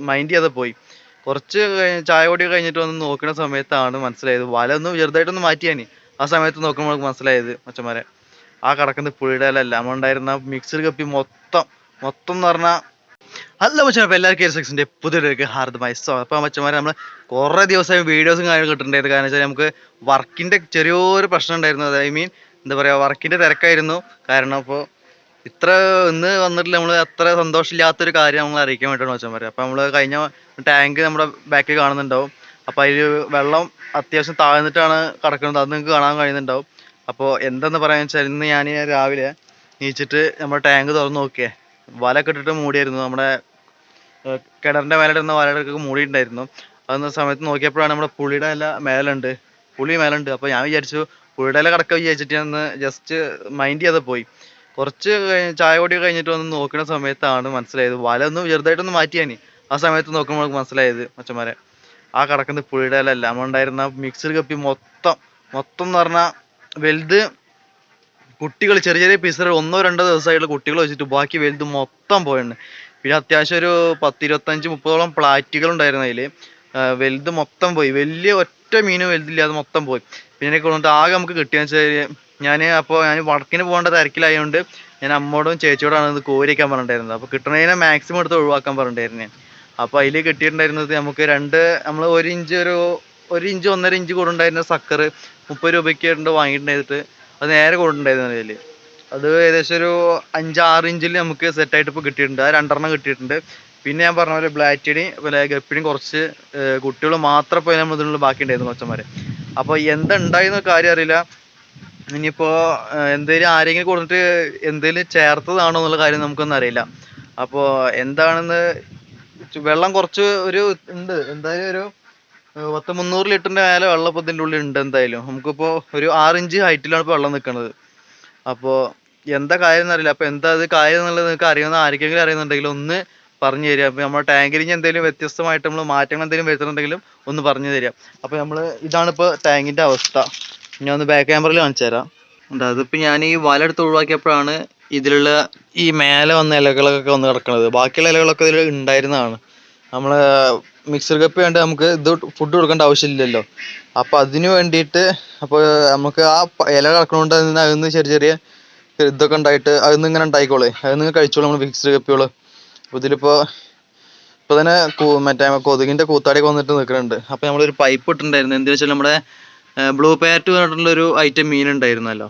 Mind ചെയ്യാതെ പോയി. കുറച്ച് ചായ കുടി കഴിഞ്ഞിട്ട് വന്ന് നോക്കുന്ന സമയത്താണ് മനസ്സിലായത് വല ഒന്ന് ചെറുതായിട്ടൊന്ന് മാറ്റിയാനി. ആ സമയത്ത് നോക്കുമ്പോൾ മനസ്സിലായത് മച്ചന്മാരെ ആ കിടക്കുന്ന പുളിയുടെ ഇല അല്ല നമ്മളുണ്ടായിരുന്ന മിക്സർ കപ്പി മൊത്തം മൊത്തം എന്ന് പറഞ്ഞാൽ അല്ല മച്ചാ. അപ്പോൾ എല്ലാവർക്കും സെക്ഷൻ്റെ പുതിയൊരു ഹാർദമായി സ്വാഗതം. അപ്പോൾ മച്ചന്മാരെ നമ്മൾ കുറേ ദിവസമായി വീഡിയോസും കാര്യങ്ങളും കിട്ടുന്നുണ്ടായിരുന്നു. കാരണം വെച്ചാൽ നമുക്ക് വർക്കിൻ്റെ ചെറിയൊരു പ്രശ്നം ഉണ്ടായിരുന്നു. അത് ഐ മീൻ എന്താ പറയുക, വർക്കിൻ്റെ തിരക്കായിരുന്നു. കാരണം അപ്പോൾ ഇത്ര ഇന്ന് വന്നിട്ടില്ല, നമ്മൾ അത്ര സന്തോഷമില്ലാത്തൊരു കാര്യം നമ്മൾ അറിയിക്കാൻ വേണ്ടിയിട്ടാണ് മച്ചന്മാരെ. അപ്പോൾ നമ്മൾ കഴിഞ്ഞ ടാങ്ക് നമ്മുടെ ബാക്കിൽ കാണുന്നുണ്ടാവും. അപ്പോൾ അതിൽ വെള്ളം അത്യാവശ്യം താഴ്ന്നിട്ടാണ് കിടക്കുന്നത്, അത് നിങ്ങൾക്ക് കാണാൻ കഴിയുന്നുണ്ടാവും. അപ്പോൾ എന്തെന്ന് പറയാന്ന് വെച്ചാൽ ഇന്ന് ഞാൻ രാവിലെ നീച്ചിട്ട് നമ്മുടെ ടാങ്ക് തുറന്ന് നോക്കിയേ, വലയൊക്കെ ഇട്ടിട്ട് മൂടിയായിരുന്നു. നമ്മുടെ കിണറിൻ്റെ മേലിടുന്ന വലയൊക്കെ മൂടിയിട്ടുണ്ടായിരുന്നു. അതെന്ന സമയത്ത് നോക്കിയപ്പോഴാണ് നമ്മുടെ പുളിയുടെ ഇല മേലുണ്ട്, പുളി മേലുണ്ട്. അപ്പോൾ ഞാൻ വിചാരിച്ചു പുളിയുടെ ഇല കിടക്കുക വിചാരിച്ചിട്ട് ഞാൻ ജസ്റ്റ് മൈൻഡ് ചെയ്യാതെ പോയി. കുറച്ച് ചായ കുടി കഴിഞ്ഞിട്ട് വന്ന് നോക്കുന്ന സമയത്താണ് മനസ്സിലായത് വല ഒന്ന് ചെറുതായിട്ടൊന്ന് മാറ്റിയാനി. ആ സമയത്ത് നോക്കുമ്പോൾ മനസ്സിലായത് മച്ചന്മാരെ ആ കിടക്കുന്ന പുളിയുടെ ഇല അല്ല നമ്മളുണ്ടായിരുന്ന മിക്സർ കപ്പി മൊത്തം മൊത്തം എന്ന് പറഞ്ഞാൽ വലുത് കുട്ടികൾ ചെറിയ ചെറിയ പീസുകൾ 1-2 ദിവസമായിട്ടുള്ള കുട്ടികൾ വെച്ചിട്ട് ബാക്കി വലുത് മൊത്തം പോയിട്ടുണ്ട്. പിന്നെ അത്യാവശ്യം ഒരു 10-25-30ഓളം പ്ലാറ്റുകൾ ഉണ്ടായിരുന്നു അതിൽ. വലുത് മൊത്തം പോയി, വലിയ ഒറ്റ മീനും വലുതില്ലാതെ മൊത്തം പോയി. പിന്നെ കൊണ്ടിട്ട് ആകെ നമുക്ക് കിട്ടിയെന്ന് വെച്ചാൽ ഞാൻ വർക്കിന് പോകേണ്ട തിരക്കിലായതുകൊണ്ട് ഞാൻ അമ്മോടും ചേച്ചിയോടാണ് ഇത് കോരി വയ്ക്കാൻ പറഞ്ഞിട്ടുണ്ടായിരുന്നത്. അപ്പോൾ കിട്ടണതിനെ മാക്സിമം എടുത്ത് ഒഴിവാക്കാൻ പറഞ്ഞിട്ടുണ്ടായിരുന്നു ഞാൻ. അപ്പോൾ അതിൽ കിട്ടിയിട്ടുണ്ടായിരുന്നത് നമുക്ക് നമ്മൾ 1 ഇഞ്ച് 1-1.5 ഇഞ്ച് കൂടെ ഉണ്ടായിരുന്ന സക്കർ 30 രൂപയ്ക്ക് വാങ്ങിയിട്ടുണ്ടായിട്ട് അത് നേരെ കൊണ്ടുണ്ടായിരുന്നു അതിൽ. അത് ഏകദേശം ഒരു 5-6 ഇഞ്ചിൽ നമുക്ക് സെറ്റായിട്ട് ഇപ്പോൾ കിട്ടിയിട്ടുണ്ട്. അത് 2 കിട്ടിയിട്ടുണ്ട്. പിന്നെ ഞാൻ പറഞ്ഞ പോലെ ബ്ലാറ്റിനെയും പിന്നെ ഗപ്പിനെയും കുറച്ച് കുട്ടികൾ മാത്രം ഇപ്പോൾ നമ്മൾ ഇതിനുള്ള ബാക്കി ഉണ്ടായിരുന്നു കൊച്ചന്മാരെ. അപ്പോൾ എന്തുണ്ടായിരുന്ന കാര്യം അറിയില്ല. ഇനിയിപ്പോൾ എന്തെങ്കിലും ആരെങ്കിലും കൊടുത്തിട്ട് എന്തെങ്കിലും ചേർത്തതാണോ എന്നുള്ള കാര്യം നമുക്കൊന്നും അറിയില്ല. അപ്പോൾ എന്താണെന്ന് വെള്ളം കുറച്ച് ഉണ്ട്, എന്തായാലും ഒരു 300 ലിറ്ററിൻ്റെ മേലെ വെള്ളം ഇപ്പോൾ ഇതിൻ്റെ ഉള്ളിൽ ഉണ്ട്. എന്തായാലും നമുക്കിപ്പോൾ ഒരു 6 ഇഞ്ച് ഹൈറ്റിലാണ് ഇപ്പോൾ വെള്ളം നിൽക്കുന്നത്. അപ്പോൾ എന്താ കാര്യം എന്നറിയില്ല. അപ്പോൾ എന്താ അത് കാര്യം എന്നുള്ളത് നിങ്ങൾക്ക് അറിയുന്ന ആർക്കെങ്കിലും അറിയുന്നുണ്ടെങ്കിൽ ഒന്ന് പറഞ്ഞു തരിക. അപ്പോൾ നമ്മുടെ ടാങ്കിൽ ഇനി എന്തെങ്കിലും വ്യത്യസ്തമായിട്ട് നമ്മൾ മാറ്റങ്ങൾ എന്തെങ്കിലും വരുത്തുന്നുണ്ടെങ്കിലും ഒന്ന് പറഞ്ഞു തരിക. അപ്പോൾ ഇതാണിപ്പോൾ ടാങ്കിൻ്റെ അവസ്ഥ. ഞാൻ ഒന്ന് ബാക്ക് ക്യാമറയിൽ കാണിച്ചു തരാം. അതിപ്പോൾ ഞാൻ ഈ വല എടുത്ത് ഒഴിവാക്കിയപ്പോഴാണ് ഇതിലുള്ള ഈ മേലെ വന്ന ഇലകളൊക്കെ വന്ന് കിടക്കുന്നത്. ബാക്കിയുള്ള ഇലകളൊക്കെ ഇതിൽ ഉണ്ടായിരുന്നതാണ്. നമ്മൾ മിക്സർ കപ്പ് വേണ്ടി നമുക്ക് ഇത് ഫുഡ് കൊടുക്കേണ്ട ആവശ്യമില്ലല്ലോ. അപ്പോൾ അതിന് വേണ്ടിയിട്ട് അപ്പോൾ നമുക്ക് ആ ഇല കിടക്കണോണ്ട് അതിന് ചെറിയ ചെറിയ ഇതൊക്കെ ഉണ്ടായിട്ട് അതിന്ന് ഇങ്ങനെ ഉണ്ടായിക്കോളേ, അതിന്ന് കഴിച്ചോളൂ നമ്മൾ മിക്സർ കപ്പികൾ. അപ്പോൾ ഇതിലിപ്പോൾ തന്നെ മറ്റേ കൊതുകിൻ്റെ കൂത്താടിയൊക്കെ വന്നിട്ട് നിൽക്കുന്നുണ്ട്. അപ്പോൾ നമ്മളൊരു പൈപ്പ് ഇട്ടിട്ടുണ്ടായിരുന്നു. എന്താ വെച്ചാൽ നമ്മുടെ ബ്ലൂ പാരറ്റ് പറഞ്ഞിട്ടുള്ളൊരു ഐറ്റം മീൻ ഉണ്ടായിരുന്നല്ലോ.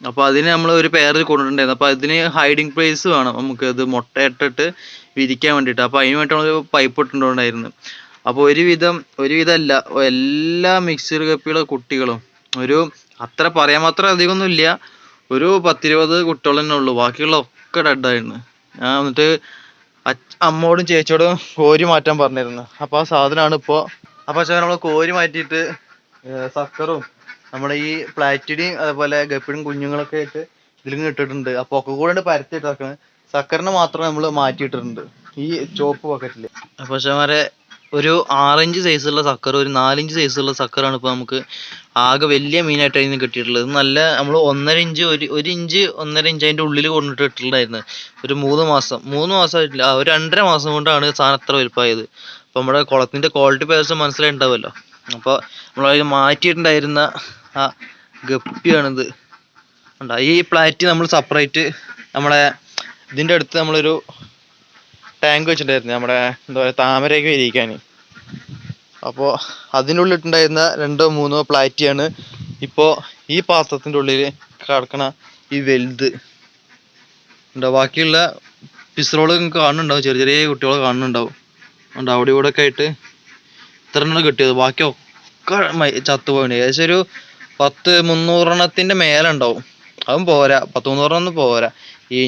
അപ്പോൾ അതിന് നമ്മൾ ഒരു പേരിൽ കൊണ്ടിട്ടുണ്ടായിരുന്നു. അപ്പോൾ അതിന് ഹൈഡിങ് പ്ലേസ് വേണം നമുക്ക്, ഇത് മുട്ടയിട്ടിട്ട് വിരിക്കാൻ വേണ്ടിയിട്ട്. അപ്പോൾ അതിന് വേണ്ടിയിട്ടാണ് പൈപ്പ് ഇട്ടിട്ടുണ്ടായിരുന്നു. അപ്പോൾ ഒരുവിധമല്ല എല്ലാ മിക്സർ കപ്പിയുടെ കുട്ടികളും അത്ര പറയാൻ മാത്രം അധികമൊന്നും ഇല്ല, ഒരു 10-20 കുട്ടികൾ തന്നെ ഉള്ളൂ. ബാക്കിയുള്ള ഒക്കെ ഡെഡായിരുന്നു. ഞാൻ എന്നിട്ട് അമ്മോടും ചേച്ചിയോടും കോരി മാറ്റാൻ പറഞ്ഞിരുന്നു. അപ്പോൾ ആ സാധനമാണ് ഇപ്പോൾ. അപ്പോൾ നമ്മൾ കോരി മാറ്റിയിട്ട് സക്കറും നമ്മുടെ ഈ പ്ലാറ്റിനെയും അതുപോലെ ഗപ്പിയും കുഞ്ഞുങ്ങളൊക്കെ ആയിട്ട് ഇതിലിങ്ങനെ ഇട്ടിട്ടുണ്ട്. അപ്പോൾ ഒക്കെ കൂടെ പരത്തിയിട്ടാക്കുന്നത്. സക്കറിനെ മാത്രം നമ്മൾ മാറ്റിയിട്ടിട്ടുണ്ട് ഈ ചോപ്പ് ബക്കറ്റിൽ. അപ്പോൾ ഒരു 6 ഇഞ്ച് സൈസുള്ള സക്കർ, ഒരു 4 ഇഞ്ച് സൈസുള്ള സക്കറാണ് ഇപ്പോൾ നമുക്ക് ആകെ വലിയ മീനായിട്ട് അതിന് കിട്ടിയിട്ടുള്ളത്. നല്ല നമ്മൾ 1.5 ഇഞ്ച് 1 ഇഞ്ച് 1.5 ഇഞ്ച് അതിൻ്റെ ഉള്ളിൽ കൊണ്ടിട്ട് ഇട്ടിട്ടുണ്ടായിരുന്നു. ഒരു 3 മാസമായിട്ടില്ല, ഒരു 2.5 മാസം കൊണ്ടാണ് സാധനം അത്ര വലുപ്പമായത്. അപ്പോൾ നമ്മുടെ കുളത്തിൻ്റെ ക്വാളിറ്റി പേഴ്സൺ മനസ്സിലായിട്ടുണ്ടാവുമല്ലോ. അപ്പോൾ നമ്മളതിൽ മാറ്റിയിട്ടുണ്ടായിരുന്ന ആ ഗപ്പിയാണിത്. ഈ പ്ലാറ്റ് നമ്മൾ സെപ്പറേറ്റ് നമ്മളെ ഇതിൻ്റെ അടുത്ത് നമ്മളൊരു ടാങ്ക് വെച്ചിട്ടുണ്ടായിരുന്നു, നമ്മുടെ എന്താ പറയുക താമരയൊക്കെ വിരിയിക്കാൻ. അപ്പോൾ അതിൻ്റെ ഉള്ളിട്ടുണ്ടായിരുന്ന 2-3 പ്ലാറ്റിയാണ് ഇപ്പോൾ ഈ പാത്രത്തിൻ്റെ ഉള്ളിൽ കിടക്കണ ഈ വലുത്. ബാക്കിയുള്ള പിസറോള് നിങ്ങൾക്ക് കാണുന്നുണ്ടാവും, ചെറിയ ചെറിയ കുട്ടികൾ കാണുന്നുണ്ടാവും. അവിടെ ഇവിടെ ഒക്കെ ആയിട്ട് ഇത്ര എണ്ണം കിട്ടിയത്, ബാക്കിയൊക്കെ ചത്തുപോയി. ഏകദേശം ഒരു 10-300 മേലെ ഉണ്ടാവും. അതും പോരാ, 10-300 പോരാ.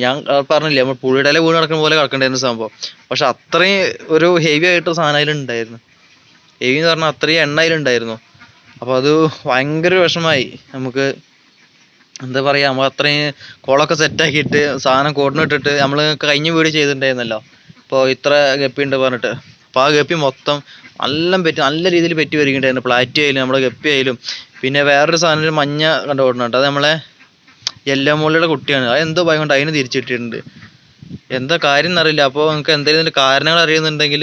ഞാൻ പറഞ്ഞില്ലേ നമ്മൾ പുളിയുടെ ഇല വീണ് കിടക്കുന്ന പോലെ കിടക്കേണ്ടായിരുന്ന സംഭവം. പക്ഷെ അത്രയും ഒരു ഹെവി ആയിട്ട് സാധനം അതിലുണ്ടായിരുന്നു. ഹെവി എന്ന് പറഞ്ഞാൽ അത്രയും എണ്ണ അതിലുണ്ടായിരുന്നു. അപ്പോൾ അത് ഭയങ്കര വിഷമായി നമുക്ക്. എന്താ പറയുക, നമ്മൾ അത്രയും കുളമൊക്കെ സെറ്റാക്കിയിട്ട് സാധനം കോർഡിനിട്ടിട്ട് നമ്മൾ കഴിഞ്ഞ വീഡിയോ ചെയ്തിട്ടുണ്ടായിരുന്നല്ലോ ഇപ്പോൾ ഇത്ര ഗപ്പി ഉണ്ട് പറഞ്ഞിട്ട്. അപ്പോൾ ആ ഗപ്പി മൊത്തം നല്ല രീതിയിൽ പെറ്റി വരികയുണ്ടായിരുന്നു. പ്ലാറ്റി ആയാലും നമ്മുടെ ഗപ്പി ആയാലും. പിന്നെ വേറൊരു സാധനം മഞ്ഞ കണ്ടു ഓടുന്നുണ്ട്, അത് നമ്മളെ യെല്ലോ മോളിയുടെ കുട്ടിയാണ്. അത് എന്തോ ഭയം കൊണ്ട് അതിന് തിരിച്ചിട്ടിട്ടുണ്ട്. എന്താ കാര്യം എന്നറിയില്ല. അപ്പോൾ നിങ്ങൾക്ക് എന്തെങ്കിലും ഇതിന്റെ കാരണങ്ങൾ അറിയുന്നുണ്ടെങ്കിൽ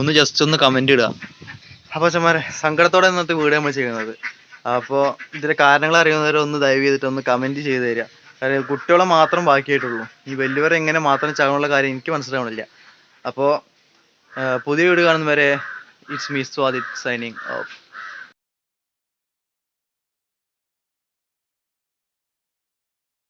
ഒന്ന് ജസ്റ്റ് ഒന്ന് കമന്റ് ഇടുക. അപ്പോൾ അച്ഛന്മാരെ സങ്കടത്തോടെ ഇന്നത്തെ വീഡിയോ നമ്മൾ ചെയ്യുന്നത്. അപ്പോൾ ഇതിന്റെ കാരണങ്ങൾ അറിയുന്നവർ ഒന്ന് ദയവ് ചെയ്തിട്ട് ഒന്ന് കമന്റ് ചെയ്ത് തരിക. കാരണം കുട്ടികളെ മാത്രം ബാക്കിയായിട്ടുള്ളൂ. ഈ വലിയവരെ എങ്ങനെ മാത്രം ചാകാനുള്ള കാര്യം എനിക്ക് മനസ്സിലാവണില്ല. അപ്പോൾ പുതിയ വീഡിയോ കാണുന്നവരെ ഇറ്റ്സ് മീ സ്വാദിത് സൈനിങ് ഓഫ്.